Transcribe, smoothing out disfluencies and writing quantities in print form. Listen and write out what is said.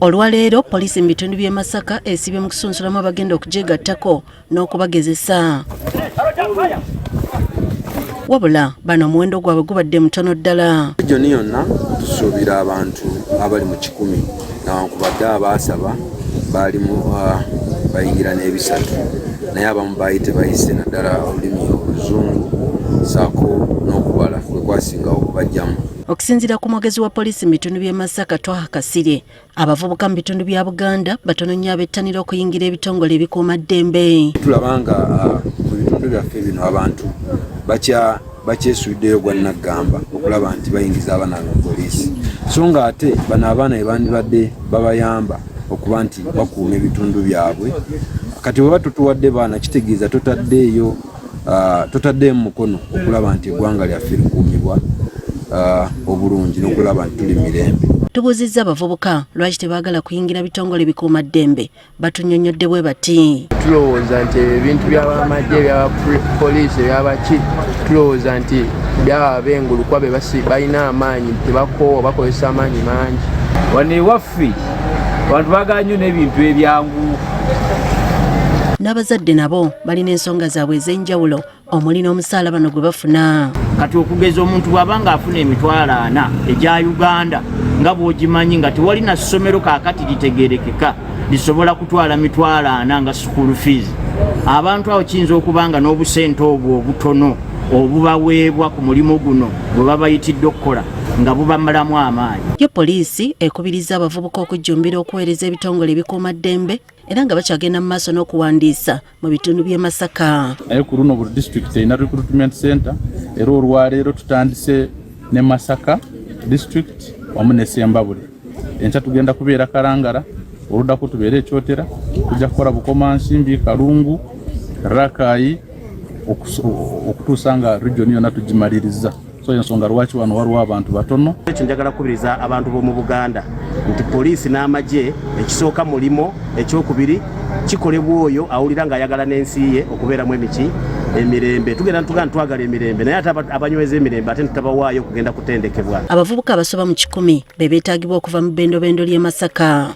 Olwaleero poliisi mu bitundu by'e Masaka esibye mu kusunsulamu abagenda okujegattako n'okubagezesa. Wabula bano omuwendo gwabwe gubadde mutono ddala. Region yonna tusuubira abantu abali mu 10 newankubadde abaasaba baalimu bayingira n'ebisatu naye abamu baali tebayise naddala olulimi oluzungu saako n'okubala kwe kwasingawo okubajjamu. Okusinziira ku mwogezi wa poliisi mu bitundu by'e Masaka Twaha Kasirye, abavubuka mu bitundu bya Buganda batono nnyo abettanira okuyingira ebitongole ebikuuma ddembe. Tulabanga mu bitundu byaffe bino abantu bakyesuddeyo gwa naggamba okulaba nti bayingiza abaana mu poliisi, so nga ate bano abaana ebandibadde babayamba okuba nti bakuuma ebitundu byabwe. Kati bwe batutuwadde baana kitegeeza totaddeeyo totaddeemu mukono okulaba nti eggwanga lyaffe likuumibwa obulungi n'okulaba nti tuli mirembe. Tubuuzizza abavubuka lwaki tebaagala kuyingira bitongole bikuuma ddembe. Batunnyonnyodde bwe bati. Tulowooza nti ebintu by'abamagye by'abapoliisi by'abaki tulowooza nti byaba bengulukwa be balina amaanyi tebakoowa bakozesa amaanyi mangi. Wano ewaffe abantu baagala nnyo n'ebintu ebyangu. N'abazadde nabo balina ensonga zaabwe ez'enjawulo omuli n'omusaala bano gwe bafuna. Kati okugeza omuntu bw'aba ng'afuna emitwalo 4 egya Uganda nga bw'ogimanyi nga tewali na ssomero kaakati litegeerekeka lisobola kutwala mitwalo 4 nga school fees. Abantu awo kiyinza okuba nga n'obusente obwo obutono obubaweebwa ku mulimu guno bwe babayitidde okukola nga bubamalamu amaanyi. Yo poliisi ekubiriza abavubuka okujjumbira okuweereza ebitongole ebikuuma ddembe era nga bakyagenda mu maaso n'okuwandiisa mu bitundu by'e Masaka. Naye ku luno buli district erina recruitment center era olwaleero tutandise ne Masaka district wamu ne Sembabule. Enkya tugenda kubeera Kalangala, oluddako tubeere Ekyotera, tujja kukola Bukomansimbi, Kalungu, Rakai okutuusa nga region yonna tugimaliriza. So ensonga lwaki wano waliwo abantu batono. Ekyo njagala kubiriza abantu b'omu Buganda nti poliisi n'amagye ekisooka mulimo, ekyokubiri kikolebwa oyo awulira ng'ayagala n'ensi ye okubeeramu emirembe. Tugenda twagala emirembe naye ate abanyweza emirembe ate tutabawaayo okugenda kutendekebwa. Abavubuka abasoba mu 10 be beetaagibwa okuva mu bbendobendo ly'e Masaka.